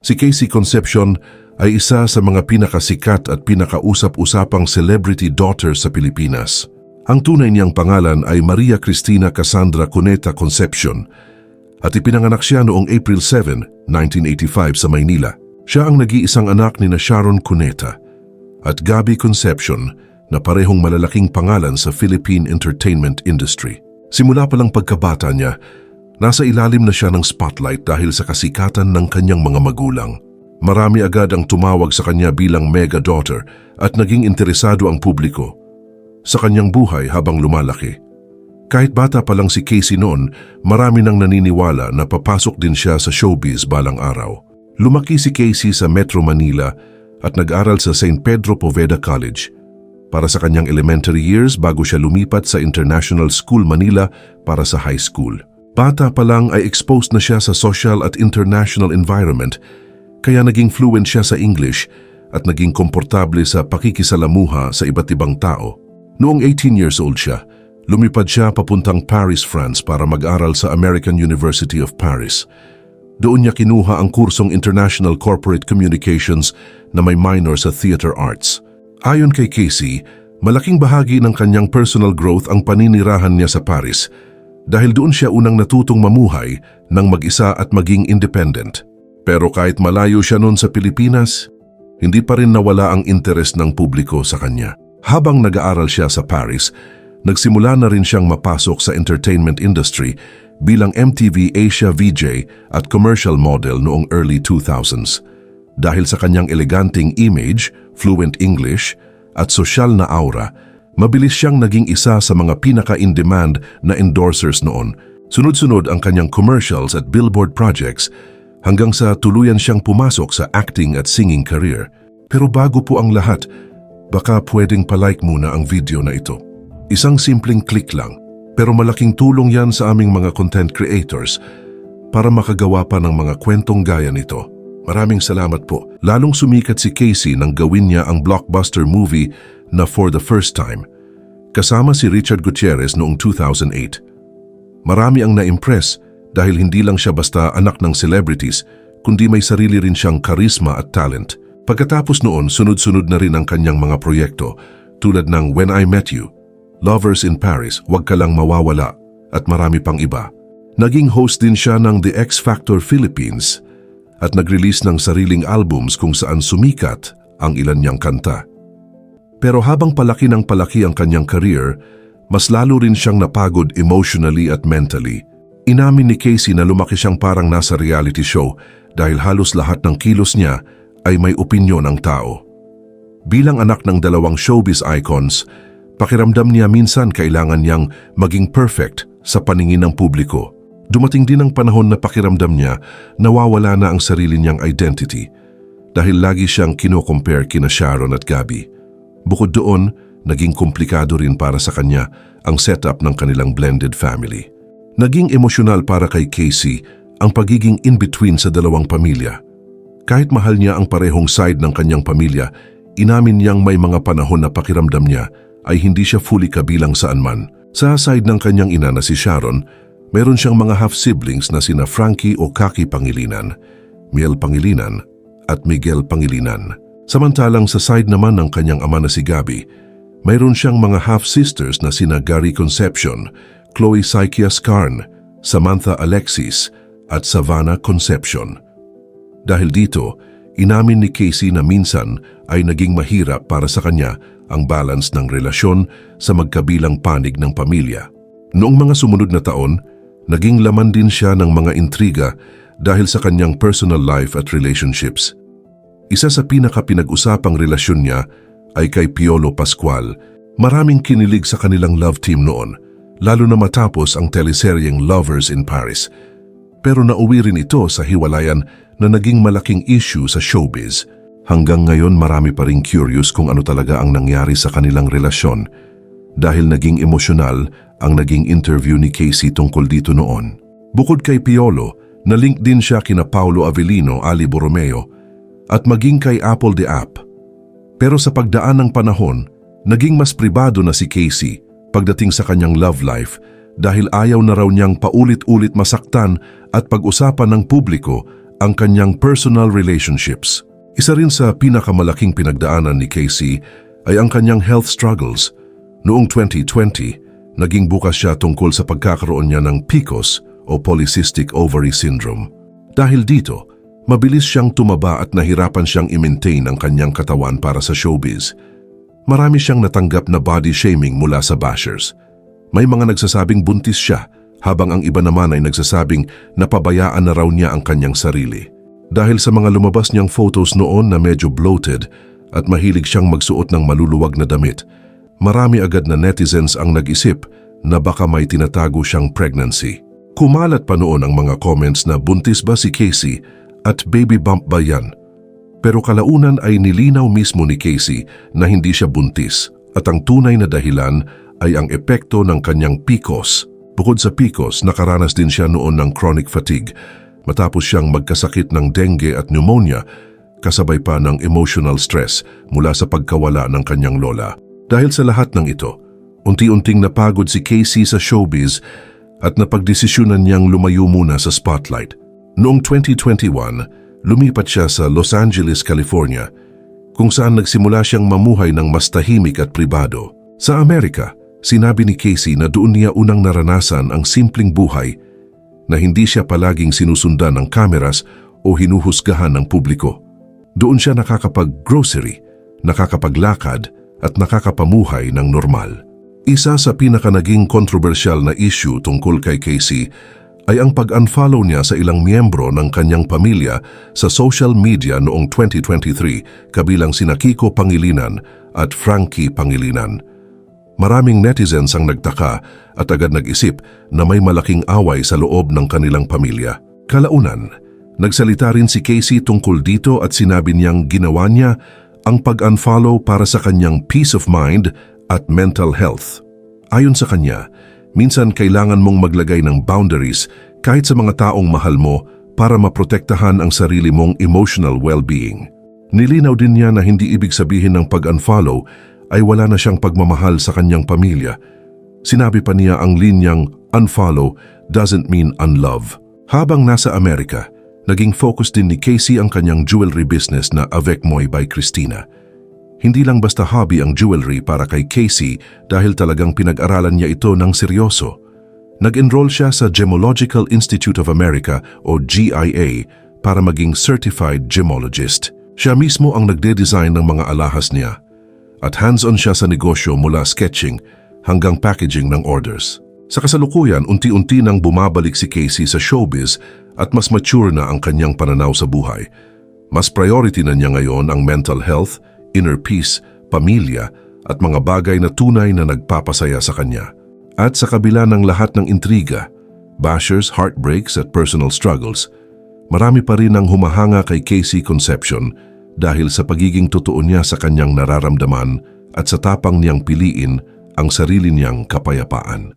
Si Casey Concepcion ay isa sa mga pinakasikat at pinakausap-usapang celebrity daughter sa Pilipinas. Ang tunay niyang pangalan ay Maria Cristina Cassandra Cuneta Concepcion at ipinanganak siya noong April 7, 1985 sa Maynila. Siya ang nag-iisang anak ni Sharon Cuneta at Gabby Concepcion na parehong malalaking pangalan sa Philippine entertainment industry. Simula pa lang pagkabata niya, nasa ilalim na siya ng spotlight dahil sa kasikatan ng kanyang mga magulang. Marami agad ang tumawag sa kanya bilang mega daughter at naging interesado ang publiko sa kanyang buhay habang lumalaki. Kahit bata pa lang si Casey noon, marami nang naniniwala na papasok din siya sa showbiz balang araw. Lumaki si Casey sa Metro Manila at nag-aral sa St. Pedro Poveda College para sa kanyang elementary years bago siya lumipat sa International School Manila para sa high school. Bata pa lang ay exposed na siya sa social at international environment, kaya naging fluent siya sa English at naging komportable sa pakikisalamuha sa iba't ibang tao. Noong 18 years old siya, lumipad siya papuntang Paris, France para mag-aral sa American University of Paris. Doon niya kinuha ang kursong International Corporate Communications na may minor sa Theater Arts. Ayon kay Casey, malaking bahagi ng kanyang personal growth ang paninirahan niya sa Paris dahil doon siya unang natutong mamuhay ng mag-isa at maging independent. Pero kahit malayo siya noon sa Pilipinas, hindi pa rin nawala ang interes ng publiko sa kanya. Habang nag-aaral siya sa Paris, nagsimula na rin siyang mapasok sa entertainment industry bilang MTV Asia VJ at commercial model noong early 2000s. Dahil sa kanyang eleganting image, fluent English, at sosyal na aura, mabilis siyang naging isa sa mga pinaka-in-demand na endorsers noon. Sunod-sunod ang kanyang commercials at billboard projects hanggang sa tuluyan siyang pumasok sa acting at singing career. Pero bago po ang lahat, baka pwedeng palike muna ang video na ito. Isang simpleng click lang, pero malaking tulong yan sa aming mga content creators para makagawa pa ng mga kwentong gaya nito. Maraming salamat po. Lalong sumikat si Casey nang gawin niya ang blockbuster movie na For the First Time, kasama si Richard Gutierrez noong 2008. Marami ang na-impress dahil hindi lang siya basta anak ng celebrities, kundi may sarili rin siyang karisma at talent. Pagkatapos noon, sunod-sunod na rin ang kanyang mga proyekto tulad ng When I Met You, Lovers in Paris, Huwag Ka Lang Mawawala, at marami pang iba. Naging host din siya ng The X Factor Philippines at nag-release ng sariling albums kung saan sumikat ang ilan niyang kanta. Pero habang palaki ng palaki ang kanyang career, mas lalo rin siyang napagod emotionally at mentally. Inamin ni Casey na lumaki siyang parang nasa reality show dahil halos lahat ng kilos niya ay may opinyon ng tao. Bilang anak ng dalawang showbiz icons, pakiramdam niya minsan kailangan niyang maging perfect sa paningin ng publiko. Dumating din ang panahon na pakiramdam niya nawawala na ang sarili niyang identity dahil lagi siyang kino-compare kina Sharon at Gabby. Bukod doon, naging komplikado rin para sa kanya ang setup ng kanilang blended family. Naging emosyonal para kay Casey ang pagiging in-between sa dalawang pamilya. Kahit mahal niya ang parehong side ng kanyang pamilya, inamin niyang may mga panahon na pakiramdam niya ay hindi siya fully kabilang saan man. Sa side ng kanyang ina na si Sharon, mayroon siyang mga half-siblings na sina Frankie o Kaki Pangilinan, Miel Pangilinan at Miguel Pangilinan. Samantalang sa side naman ng kanyang ama na si Gabby, mayroon siyang mga half-sisters na sina Gary Concepcion, Chloe Saikias Carn, Samantha Alexis at Savannah Concepcion. Dahil dito, inamin ni Casey na minsan ay naging mahirap para sa kanya ang balance ng relasyon sa magkabilang panig ng pamilya. Noong mga sumunod na taon, naging laman din siya ng mga intriga dahil sa kanyang personal life at relationships. Isa sa pinaka-pinag-usapang relasyon niya ay kay Piolo Pascual. Maraming kinilig sa kanilang love team noon, lalo na matapos ang teleseryeng Lovers in Paris. Pero nauwi rin ito sa hiwalayan na naging malaking issue sa showbiz. Hanggang ngayon marami pa ring curious kung ano talaga ang nangyari sa kanilang relasyon dahil naging emosyonal ang naging interview ni Casey tungkol dito noon. Bukod kay Piolo, na-link din siya kina Paulo Avellino, Ali Borromeo at maging kay Apple de Ap. Pero sa pagdaan ng panahon, naging mas pribado na si Casey pagdating sa kanyang love life dahil ayaw na raw niyang paulit-ulit masaktan at pag-usapan ng publiko ang kanyang personal relationships. Isa rin sa pinakamalaking pinagdaanan ni Casey ay ang kanyang health struggles. Noong 2020, naging bukas siya tungkol sa pagkakaroon niya ng PCOS o Polycystic Ovary Syndrome. Dahil dito, mabilis siyang tumaba at nahirapan siyang i-maintain ang kanyang katawan para sa showbiz. Marami siyang natanggap na body shaming mula sa bashers. May mga nagsasabing buntis siya, habang ang iba naman ay nagsasabing napabayaan na raw niya ang kanyang sarili. Dahil sa mga lumabas niyang photos noon na medyo bloated at mahilig siyang magsuot ng maluluwag na damit, marami agad na netizens ang nag-isip na baka may tinatago siyang pregnancy. Kumalat pa noon ang mga comments na buntis ba si Casey at baby bump ba yan? Pero kalaunan ay nilinaw mismo ni Casey na hindi siya buntis at ang tunay na dahilan ay ang epekto ng kanyang PCOS. Bukod sa PCOS, nakaranas din siya noon ng chronic fatigue matapos siyang magkasakit ng dengue at pneumonia kasabay pa ng emotional stress mula sa pagkawala ng kanyang lola. Dahil sa lahat ng ito, unti-unting napagod si Casey sa showbiz at napagdesisyonan niyang lumayo muna sa spotlight. Noong 2021, lumipat siya sa Los Angeles, California, kung saan nagsimula siyang mamuhay ng mas tahimik at pribado. Sa Amerika, sinabi ni Casey na doon niya unang naranasan ang simpleng buhay na hindi siya palaging sinusundan ng kameras o hinuhusgahan ng publiko. Doon siya nakakapag-grocery, nakakapaglakad at nakakapamuhay ng normal. Isa sa pinakanaging kontrobersyal na issue tungkol kay Casey ay ang pag-unfollow niya sa ilang miyembro ng kanyang pamilya sa social media noong 2023 kabilang sina Kiko Pangilinan at Frankie Pangilinan. Maraming netizens ang nagtaka at agad nag-isip na may malaking away sa loob ng kanilang pamilya. Kalaunan, nagsalita rin si Casey tungkol dito at sinabi niyang ginawa niya ang pag-unfollow para sa kanyang peace of mind at mental health. Ayon sa kanya, minsan kailangan mong maglagay ng boundaries kahit sa mga taong mahal mo para maprotektahan ang sarili mong emotional well-being. Nilinaw din niya na hindi ibig sabihin ng pag-unfollow ay wala na siyang pagmamahal sa kanyang pamilya. Sinabi pa niya ang linyang unfollow doesn't mean unlove. Habang nasa Amerika, naging focus din ni Casey ang kanyang jewelry business na Avec Moi by Christina. Hindi lang basta hobby ang jewelry para kay Casey dahil talagang pinag-aralan niya ito ng seryoso. Nag-enroll siya sa Gemological Institute of America o GIA para maging certified gemologist. Siya mismo ang nagde-design ng mga alahas niya at hands-on siya sa negosyo mula sketching hanggang packaging ng orders. Sa kasalukuyan, unti-unti nang bumabalik si Casey sa showbiz at mas mature na ang kanyang pananaw sa buhay. Mas priority na niya ngayon ang mental health, inner peace, pamilya at mga bagay na tunay na nagpapasaya sa kanya. At sa kabila ng lahat ng intriga, bashers, heartbreaks at personal struggles, marami pa rin ang humahanga kay Casey Concepcion dahil sa pagiging totoo niya sa kanyang nararamdaman at sa tapang niyang piliin ang sarili niyang kapayapaan.